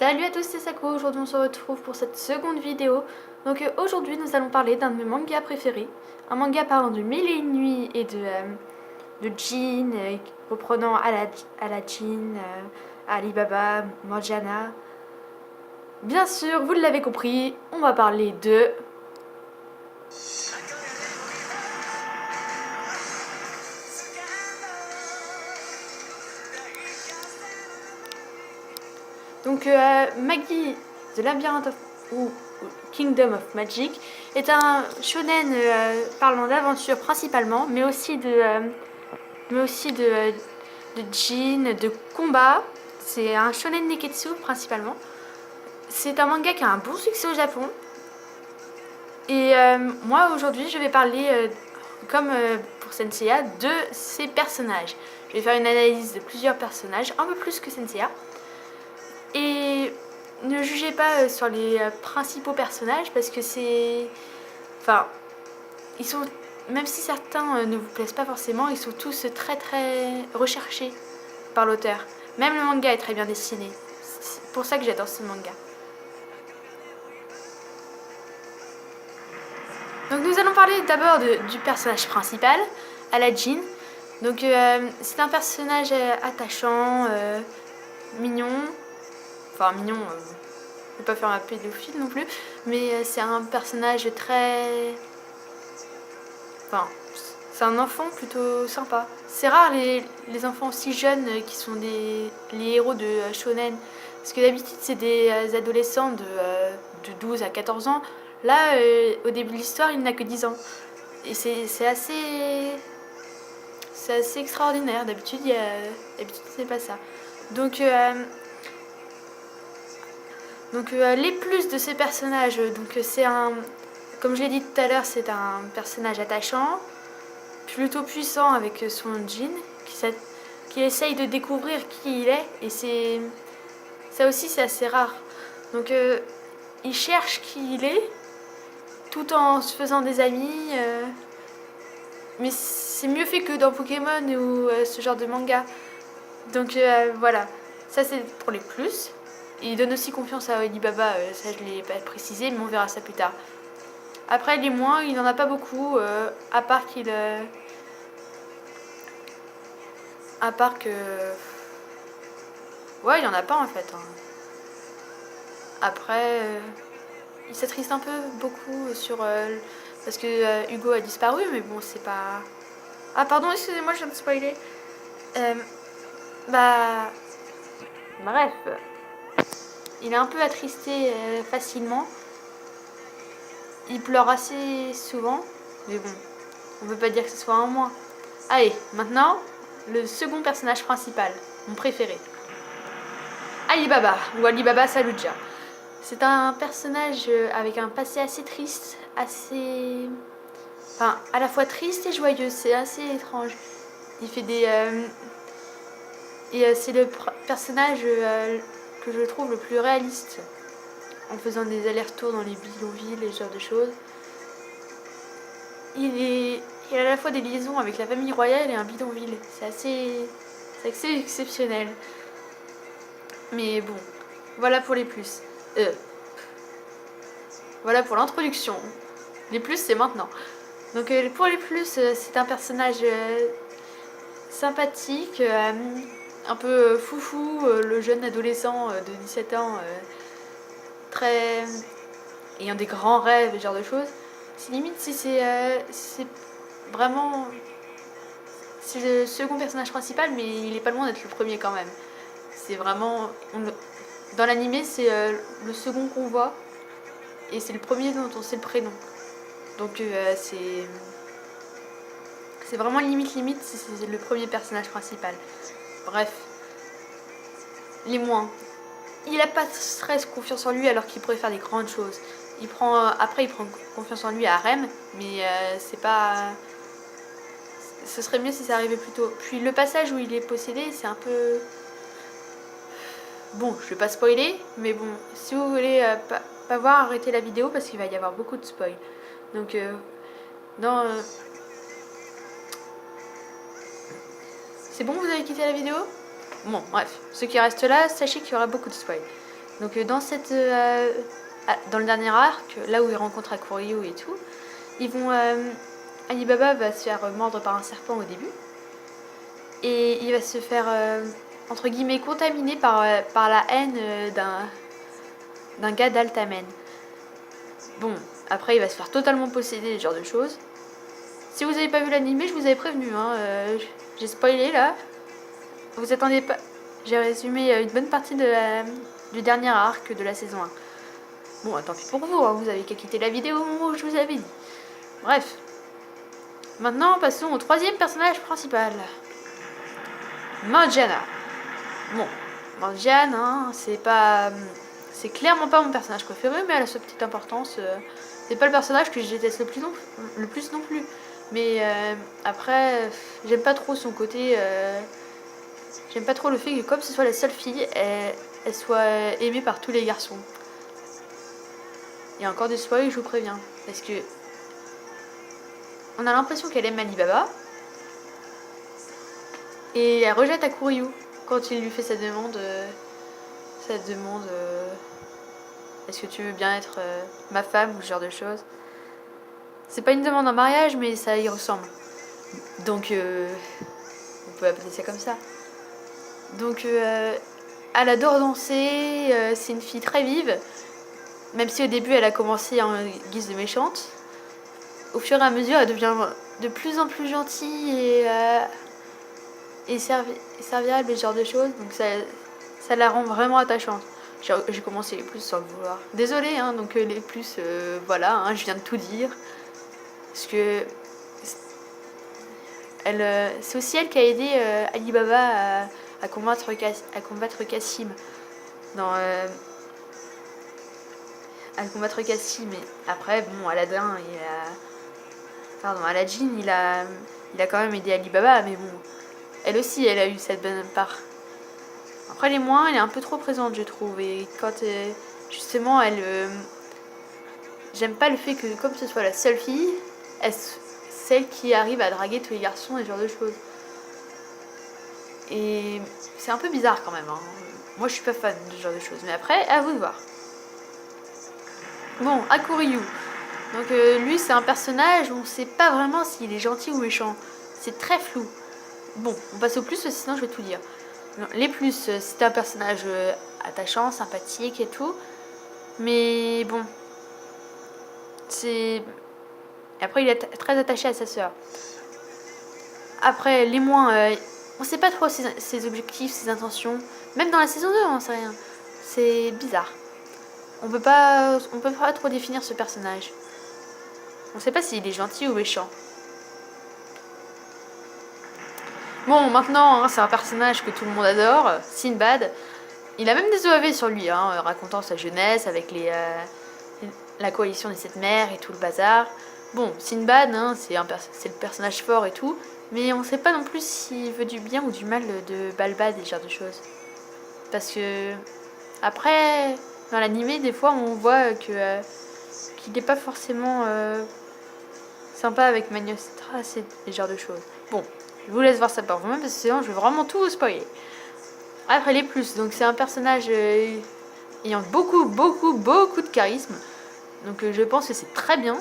Salut à tous, c'est Sako. Aujourd'hui on se retrouve pour cette seconde vidéo. Donc aujourd'hui nous allons parler d'un de mes mangas préférés. Un manga parlant de Mille et une nuits et de Jin, reprenant Aladdin, Alibaba, Morgiana. Bien sûr, vous l'avez compris, on va parler de... Donc Magi The Labyrinth of... ou Kingdom of Magic est un shonen parlant d'aventure principalement, mais aussi de Jin, de combat. C'est un shonen neketsu principalement. C'est un manga qui a un bon succès au Japon. Et moi aujourd'hui je vais parler, comme pour Senseiya, de ces personnages. Je vais faire une analyse de plusieurs personnages, un peu plus que Senseiya. Et ne jugez pas sur les principaux personnages parce que c'est... Enfin, ils sont... Même si certains ne vous plaisent pas forcément, ils sont tous très recherchés par l'auteur. Même le manga est très bien dessiné. C'est pour ça que j'adore ce manga. Donc nous allons parler d'abord du personnage principal, Aladdin. Donc c'est un personnage attachant, mignon. Enfin mignon, je vais pas faire ma pédophile non plus, mais c'est un personnage très... Enfin, c'est un enfant plutôt sympa. C'est rare les enfants aussi jeunes qui sont les héros de shonen. Parce que d'habitude c'est des adolescents de 12 à 14 ans. Là, au début de l'histoire, il n'a que 10 ans. Et c'est assez extraordinaire. D'habitude, c'est pas ça. Donc les plus de ces personnages, c'est un... Comme je l'ai dit tout à l'heure, c'est un personnage attachant, plutôt puissant avec son Jin, qui essaye de découvrir qui il est. Et ça aussi, c'est assez rare. Donc il cherche qui il est, tout en se faisant des amis. Mais c'est mieux fait que dans Pokémon ou ce genre de manga. Donc voilà, ça c'est pour les plus. Il donne aussi confiance à Alibaba, ça je l'ai pas précisé, mais on verra ça plus tard. Après les moins, il n'en a pas beaucoup, à part qu'il... à part que... Ouais, il n'y en a pas en fait. Hein. Après, il s'attriste un peu beaucoup sur... parce que Hugo a disparu, mais bon, c'est pas... Ah pardon, excusez-moi, je viens de spoiler. Bah... Bref. Il est un peu attristé facilement. Il pleure assez souvent. Mais bon, on peut pas dire que ce soit un moins. Allez, maintenant, le second personnage principal. Mon préféré. Alibaba, ou Alibaba Saludja. C'est un personnage avec un passé assez triste, assez... Enfin, à la fois triste et joyeux. C'est assez étrange. Il fait des... Et c'est le personnage que je trouve le plus réaliste, en faisant des allers-retours dans les bidonvilles et ce genre de choses. Il a à la fois des liaisons avec la famille royale et un bidonville. C'est assez exceptionnel. Mais bon, voilà pour les plus. Voilà pour l'introduction. Les plus, c'est maintenant. Donc pour les plus, c'est un personnage sympathique, un peu foufou, le jeune adolescent de 17 ans, très... ayant des grands rêves, ce genre de choses. C'est limite si c'est vraiment... C'est le second personnage principal, mais il est pas loin d'être le premier quand même. C'est vraiment... Dans l'animé, c'est le second qu'on voit, et c'est le premier dont on sait le prénom. Donc c'est vraiment limite si c'est le premier personnage principal. Bref. Les moins. Il a pas de stress, confiance en lui alors qu'il pourrait faire des grandes choses. Après il prend confiance en lui à Rem, mais c'est pas... Ce serait mieux si ça arrivait plus tôt. Puis le passage où il est possédé, c'est un peu... Bon, je vais pas spoiler, mais bon, si vous voulez pas voir, arrêtez la vidéo parce qu'il va y avoir beaucoup de spoil. Donc, c'est bon, vous avez quitté la vidéo? Bon, bref, ceux qui restent là, sachez qu'il y aura beaucoup de spoil. Donc dans le dernier arc, là où il rencontre Hakuryu et tout, Alibaba va se faire mordre par un serpent au début. Et il va se faire, entre guillemets, contaminer par la haine d'un gars d'Altamen. Bon, après il va se faire totalement posséder, ce genre de choses. Si vous avez pas vu l'animé, je vous avais prévenu, hein, j'ai spoilé là. Vous attendez pas. J'ai résumé une bonne partie du dernier arc de la saison 1. Bon, tant pis pour vous, hein, vous avez qu'à quitter la vidéo au moment où je vous avais dit. Bref. Maintenant, passons au troisième personnage principal. Morgiana. Bon, Morgiane, hein, c'est clairement pas mon personnage préféré, mais elle a sa petite importance. C'est pas le personnage que je déteste le plus non plus. Mais après, j'aime pas trop son côté. J'aime pas trop le fait que, comme ce soit la seule fille, elle soit aimée par tous les garçons. Il y a encore des spoils, je vous préviens. Parce que. On a l'impression qu'elle aime Alibaba. Et elle rejette Hakuryu quand il lui fait sa demande. Est-ce que tu veux bien être ma femme ou ce genre de choses. C'est pas une demande en mariage, mais ça y ressemble. Donc, on peut appeler ça comme ça. Donc, elle adore danser. C'est une fille très vive. Même si au début, elle a commencé en guise de méchante. Au fur et à mesure, elle devient de plus en plus gentille et serviable et ce genre de choses. Donc, ça la rend vraiment attachante. J'ai commencé les plus sans le vouloir. Désolée, hein, donc les plus, voilà, hein, je viens de tout dire. Parce que c'est aussi elle qui a aidé Alibaba à combattre Cassim. À combattre Cassim. Et après, bon, Aladdin, Aladdin, il a quand même aidé Alibaba, mais bon, elle aussi, elle a eu cette bonne part. Après, elle est un peu trop présente, je trouve. Et quand, justement, j'aime pas le fait que, comme ce soit la seule fille, celle qui arrive à draguer tous les garçons et ce genre de choses. Et c'est un peu bizarre quand même, hein. Moi, je suis pas fan de ce genre de choses. Mais après, à vous de voir. Bon, Hakuryu. Donc, lui, c'est un personnage où on sait pas vraiment s'il est gentil ou méchant. C'est très flou. Bon, on passe au plus, sinon je vais tout dire. Les plus, c'est un personnage attachant, sympathique et tout. Mais bon. Et après, il est très attaché à sa sœur. Après, les moins, on sait pas trop ses objectifs, ses intentions. Même dans la saison 2, on sait rien. C'est bizarre. On peut pas trop définir ce personnage. On sait pas s'il est gentil ou méchant. Bon, maintenant, hein, c'est un personnage que tout le monde adore, Sinbad. Il a même des OAV sur lui, hein, racontant sa jeunesse avec la coalition des 7 mers et tout le bazar. Bon, Sinbad, hein, c'est le personnage fort et tout, mais on sait pas non plus s'il veut du bien ou du mal de Balbad et ce genre de choses. Parce que, après, dans l'animé, des fois, on voit qu'il n'est pas forcément sympa avec Magnostras et ce genre de choses. Bon, je vous laisse voir ça par vous-même parce que sinon je vais vraiment tout vous spoiler. Après les plus, donc c'est un personnage ayant beaucoup de charisme. Donc je pense que c'est très bien.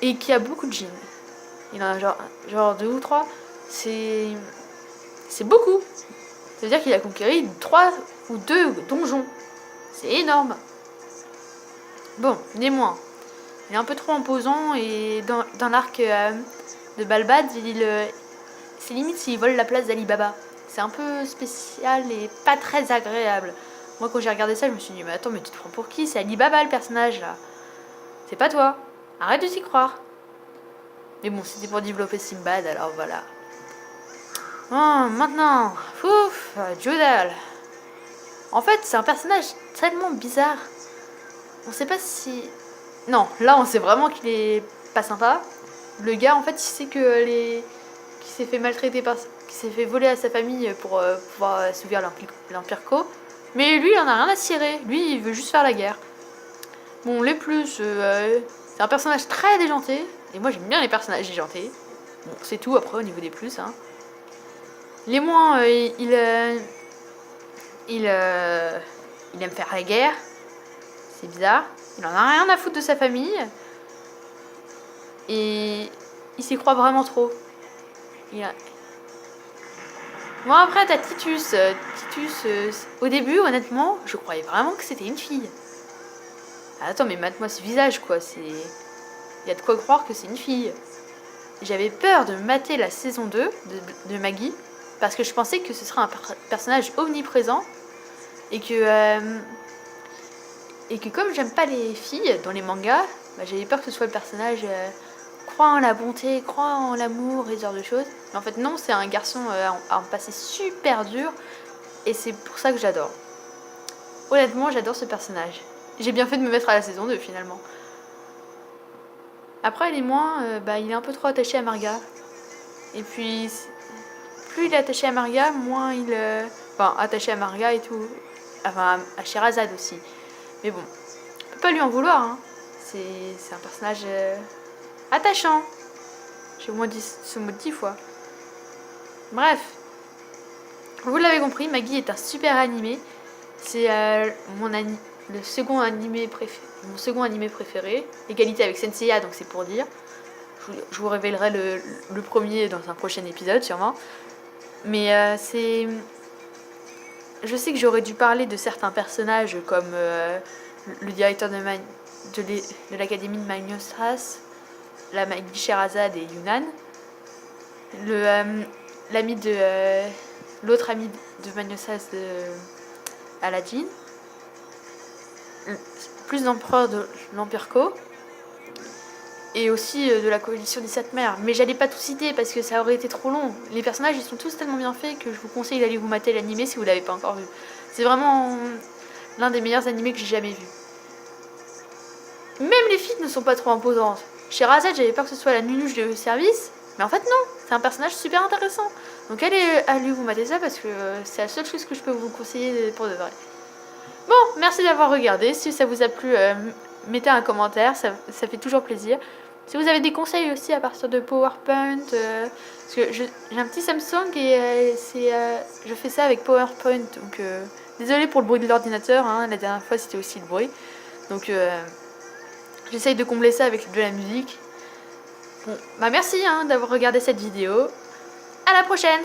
Et qui a beaucoup de jeans. Il en a genre 2 ou 3. C'est beaucoup. Ça veut dire qu'il a conquéri 3 ou 2 donjons. C'est énorme. Bon, néanmoins. Il est un peu trop imposant et dans l'arc de Balbad, c'est limite s'il vole la place d'Alibaba. C'est un peu spécial et pas très agréable. Moi, quand j'ai regardé ça, je me suis dit, mais attends, mais tu te prends pour qui? C'est Alibaba le personnage là. C'est pas toi. Arrête de t'y croire. Mais bon, c'était pour développer Sinbad, alors voilà. Bon, maintenant, Jodal. En fait, c'est un personnage tellement bizarre. On sait pas si... Non, là, on sait vraiment qu'il est pas sympa. Le gars, en fait, il sait qu'il s'est fait maltraiter qu'il s'est fait voler à sa famille pour pouvoir assouvir l'Empire Co. Mais lui, il en a rien à cirer. Lui, il veut juste faire la guerre. Bon, les plus, c'est un personnage très déjanté. Et moi, j'aime bien les personnages déjantés. Bon, c'est tout après au niveau des plus. Hein. Les moins, il aime faire la guerre. C'est bizarre. Il en a rien à foutre de sa famille. Et il s'y croit vraiment trop. Bon, après, t'as Titus. Au début, honnêtement, je croyais vraiment que c'était une fille. Attends, mais mate-moi ce visage, quoi. Il y a de quoi croire que c'est une fille. J'avais peur de mater la saison 2 de Maggie, parce que je pensais que ce serait un personnage omniprésent, et que comme j'aime pas les filles dans les mangas, bah, j'avais peur que ce soit le personnage croit en la bonté, croit en l'amour et ce genre de choses. Mais en fait non, c'est un garçon à un passé super dur, et c'est pour ça que j'adore. Honnêtement, j'adore ce personnage. J'ai bien fait de me mettre à la saison 2 finalement. Après, il est un peu trop attaché à Marga. Et puis, plus il est attaché à Marga, moins il... Enfin, attaché à Marga et tout. Enfin, à Sherazade aussi. Mais bon, on peut pas lui en vouloir, hein. C'est un personnage attachant. J'ai au moins dit ce mot 10 fois. Bref. Vous l'avez compris, Maggie est un super animé. C'est mon second animé préféré. Égalité avec Senseiya, donc c'est pour dire. Je vous révélerai le premier dans un prochain épisode, sûrement. Mais je sais que j'aurais dû parler de certains personnages comme le directeur de l'académie de Magnus Strass, la Maggie Sherazade et Yunnan, l'autre ami de Magnus Strass de Aladdin, plus d'empereurs de l'Empire Ko, et aussi de la coalition des 7 mers. Mais j'allais pas tout citer parce que ça aurait été trop long. Les personnages, ils sont tous tellement bien faits que je vous conseille d'aller vous mater l'animé si vous l'avez pas encore vu. C'est vraiment l'un des meilleurs animés que j'ai jamais vu. Même les filles ne sont pas trop imposantes. Chez Sherazade, j'avais peur que ce soit la nunuche de service, mais en fait non, c'est un personnage super intéressant. Donc allez vous mater ça parce que c'est la seule chose que je peux vous conseiller pour de vrai. Bon, merci d'avoir regardé. Si ça vous a plu, mettez un commentaire, ça fait toujours plaisir. Si vous avez des conseils aussi à partir de PowerPoint, parce que j'ai un petit Samsung et je fais ça avec PowerPoint, donc désolé pour le bruit de l'ordinateur, hein, la dernière fois c'était aussi le bruit. Donc j'essaye de combler ça avec de la musique. Bon, bah merci hein, d'avoir regardé cette vidéo. À la prochaine!